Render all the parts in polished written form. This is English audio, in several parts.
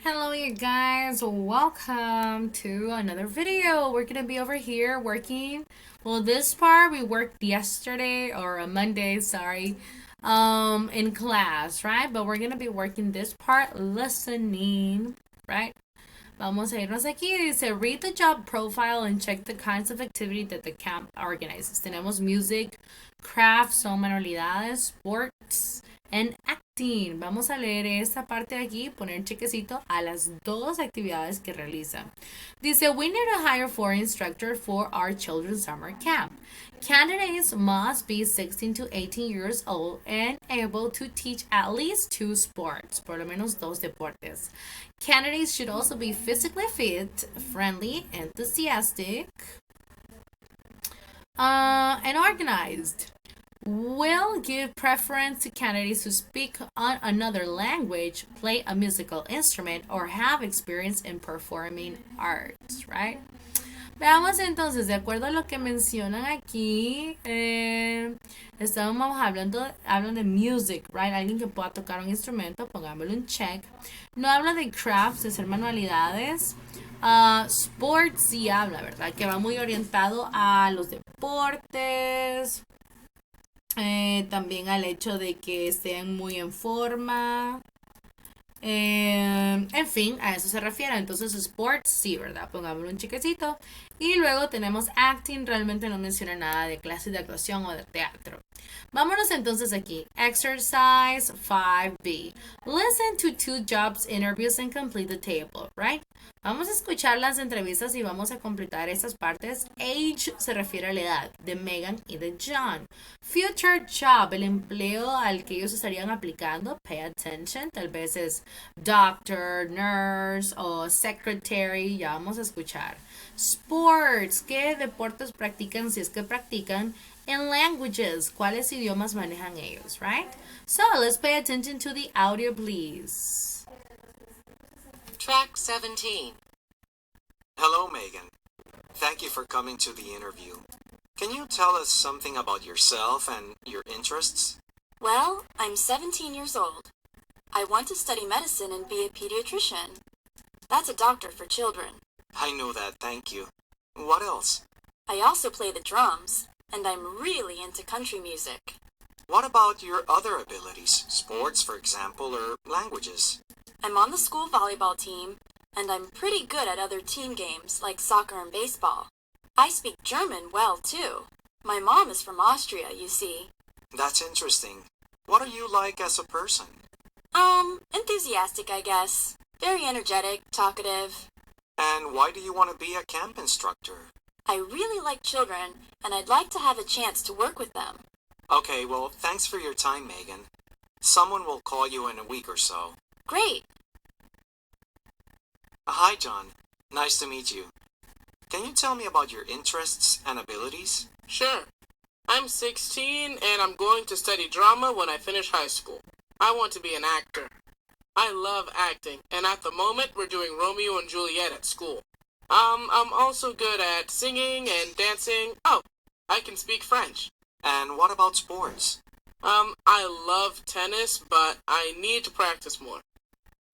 Hello you guys, welcome to another video. We're gonna be over here working. Well, this part we worked yesterday or a Monday, sorry, in class, right? But we're gonna be working this part listening, right? Vamos a irnos aquí. Dice, read the job profile and check the kinds of activity that the camp organizes. Tenemos music, crafts, son manualidades, sports, and acting. Vamos a leer esta parte de aquí, poner un chequecito a las dos actividades que realiza. Dice, we need to hire 4 instructors for our children's summer camp. Candidates must be 16 to 18 years old and able to teach at least 2 sports, por lo menos 2 deportes. Candidates should also be physically fit, friendly, enthusiastic, and organized. Will give preference to candidates who speak on another language, play a musical instrument, or have experience in performing arts, right? Veamos entonces, de acuerdo a lo que mencionan aquí, estábamos hablan de music, right? Alguien que pueda tocar un instrumento, pongámosle un check. No habla de crafts, de hacer manualidades. Sports sí habla, ¿verdad? Que va muy orientado a los deportes, también al hecho de que estén muy en forma. En fin, a eso se refiere. Entonces, sports, sí, ¿verdad? Pongámosle un chiquecito. Y luego tenemos acting, realmente no menciona nada de clases de actuación o de teatro. Vámonos entonces aquí. Exercise 5B. Listen to 2 jobs interviews and complete the table, right? Vamos a escuchar las entrevistas y vamos a completar estas partes. Age se refiere a la edad de Megan y de John. Future job, el empleo al que ellos estarían aplicando. Pay attention, tal vez es doctor, nurse o secretary. Ya vamos a escuchar. Sports, ¿qué deportes practican si es que practican? And languages, ¿cuáles idiomas manejan ellos, right? So let's pay attention to the audio, please. Track 17. Hello, Megan. Thank you for coming to the interview. Can you tell us something about yourself and your interests? Well, I'm 17 years old. I want to study medicine and be a pediatrician. That's a doctor for children. I know that, thank you. What else? I also play the drums, and I'm really into country music. What about your other abilities, sports, for example, or languages? I'm on the school volleyball team, and I'm pretty good at other team games like soccer and baseball. I speak German well, too. My mom is from Austria, you see. That's interesting. What are you like as a person? Enthusiastic, I guess. Very energetic, talkative. And why do you want to be a camp instructor? I really like children, and I'd like to have a chance to work with them. Okay, well, thanks for your time, Megan. Someone will call you in a week or so. Great. Hi, John. Nice to meet you. Can you tell me about your interests and abilities? Sure. I'm 16 and I'm going to study drama when I finish high school. I want to be an actor. I love acting, and at the moment we're doing Romeo and Juliet at school. I'm also good at singing and dancing. Oh, I can speak French. And what about sports? I love tennis, but I need to practice more.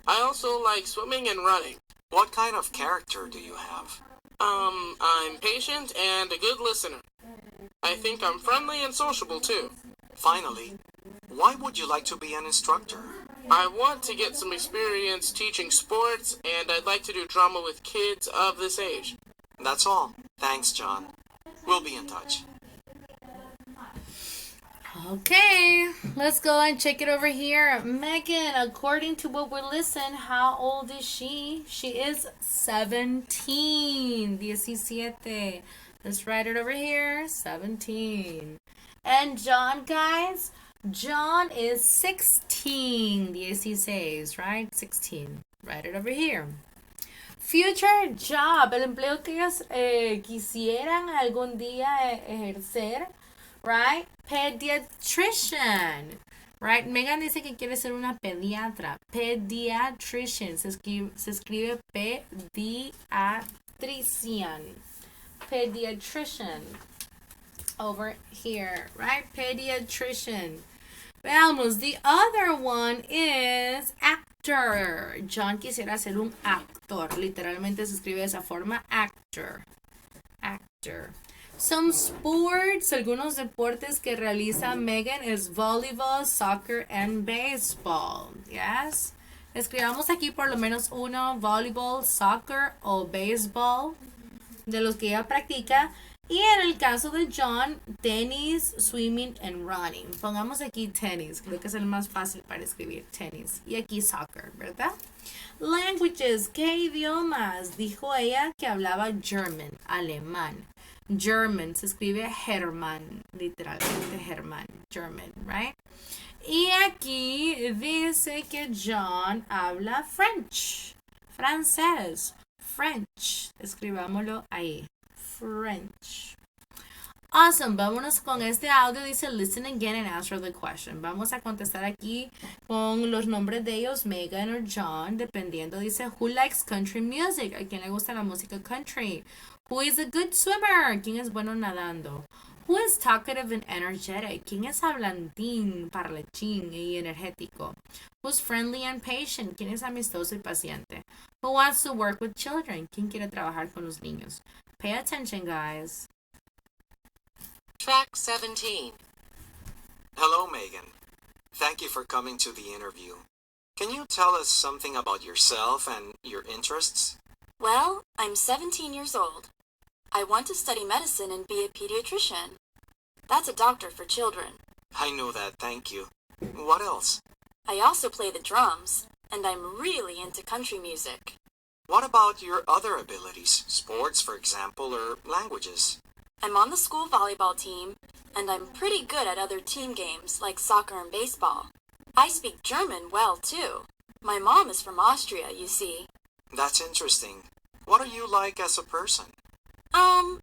I also like swimming and running. What kind of character do you have? I'm patient and a good listener. I think I'm friendly and sociable too. Finally, why would you like to be an instructor? I want to get some experience teaching sports, and I'd like to do drama with kids of this age. That's all. Thanks, John. We'll be in touch. Okay, let's go and check it over here. Megan, according to what we listened, how old is she? She is 17. 17. Let's write it over here. 17. And John, guys, John is 16. 16, right? 16. Write it over here. Future job, el empleo que ellos quisieran algún día ejercer, right? Pediatrician, right? Megan dice que quiere ser una pediatra. Pediatrician, se escribe pediatrician. Pediatrician. Over here, right? Pediatrician. Veamos, the other one is actor. actor. John quisiera ser un actor. Literalmente se escribe de esa forma, actor. Actor. Some sports, algunos deportes que realiza Megan es volleyball, soccer, and baseball. Yes. Escribamos aquí por lo menos uno, volleyball, soccer o baseball, de los que ella practica. Y en el caso de John, tenis, swimming and running. Pongamos aquí tenis, creo que es el más fácil para escribir, tenis. Y aquí soccer, ¿verdad? Languages, ¿qué idiomas? Dijo ella que hablaba German, alemán. German, se escribe German, literalmente German, German, right? Y aquí dice que John habla French, francés, French. Escribámoslo ahí, French. Awesome, vámonos con este audio. Dice, listen again and answer the question. Vamos a contestar aquí con los nombres de ellos, Megan o John, dependiendo. Dice, who likes country music? ¿A quién le gusta la música country? Who is a good swimmer? ¿Quién es bueno nadando? Who is talkative and energetic? ¿Quién es hablantín, parlachín y energético? Who's friendly and patient? ¿Quién es amistoso y paciente? Who wants to work with children? ¿Quién quiere trabajar con los niños? Pay attention, guys. Track 17. Hello, Megan. Thank you for coming to the interview. Can you tell us something about yourself and your interests? Well, I'm 17 years old. I want to study medicine and be a pediatrician. That's a doctor for children. I know that, thank you. What else? I also play the drums, and I'm really into country music. What about your other abilities, sports, for example, or languages? I'm on the school volleyball team, and I'm pretty good at other team games like soccer and baseball. I speak German well, too. My mom is from Austria, you see. That's interesting. What are you like as a person?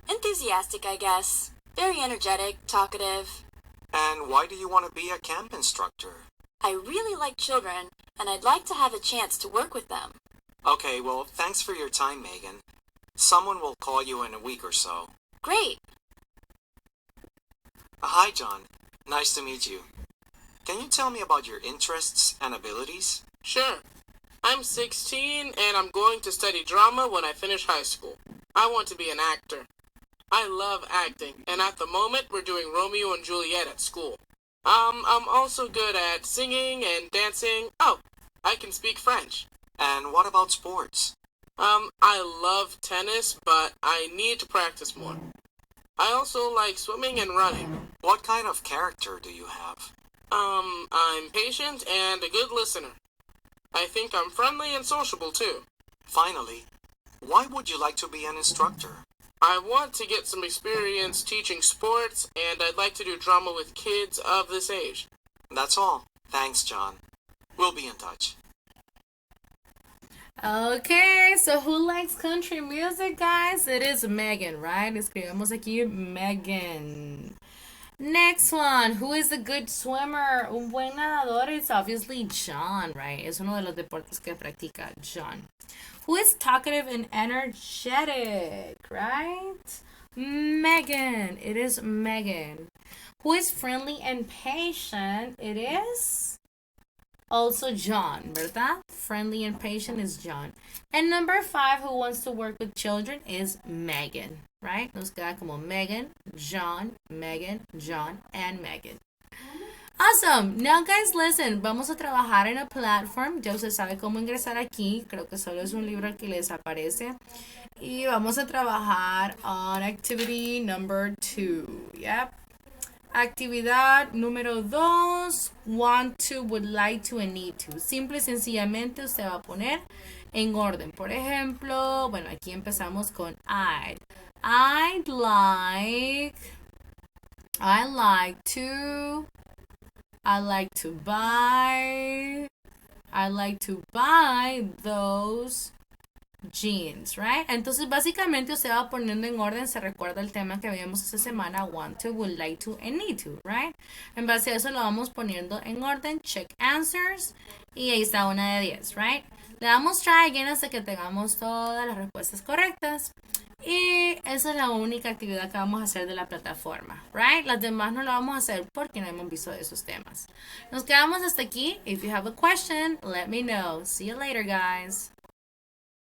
Enthusiastic, I guess. Very energetic, talkative. And why do you want to be a camp instructor? I really like children, and I'd like to have a chance to work with them. Okay, well, thanks for your time, Megan. Someone will call you in a week or so. Great! Hi, John. Nice to meet you. Can you tell me about your interests and abilities? Sure. I'm 16 and I'm going to study drama when I finish high school. I want to be an actor. I love acting, and at the moment we're doing Romeo and Juliet at school. I'm also good at singing and dancing. Oh, I can speak French. And what about sports? I love tennis, but I need to practice more. I also like swimming and running. What kind of character do you have? I'm patient and a good listener. I think I'm friendly and sociable too. Finally, why would you like to be an instructor? I want to get some experience teaching sports, and I'd like to do drama with kids of this age. That's all. Thanks, John. We'll be in touch. Okay, so who likes country music, guys? It is Megan, right? Escribimos aquí Megan. Next one, who is a good swimmer? Un buen nadador is obviously John, right? Es uno de los deportes que practica John. Who is talkative and energetic, right? Megan. It is Megan. Who is friendly and patient? It is also John, ¿verdad? Friendly and patient is John. And number 5, who wants to work with children, is Megan, right? Nos queda como Megan, John, and Megan. Awesome. Now, guys, listen. Vamos a trabajar en a platform. Ya usted sabe cómo ingresar aquí. Creo que solo es un libro que les aparece. Y vamos a trabajar on activity number 2. Yep. Actividad número 2. Want to, would like to, and need to. Simple y sencillamente usted va a poner en orden. Por ejemplo, bueno, aquí empezamos con I'd. I like to buy those jeans, right? Entonces básicamente usted va poniendo en orden, se recuerda el tema que habíamos esta semana, want to, would like to, and need to, right? En base a eso lo vamos poniendo en orden, check answers, y ahí está una de 10, right? Le damos try again hasta que tengamos todas las respuestas correctas. Y esa es la única actividad que vamos a hacer de la plataforma, right? Las demás no lo vamos a hacer porque no hemos visto de esos temas. Nos quedamos hasta aquí. If you have a question, let me know. See you later, guys.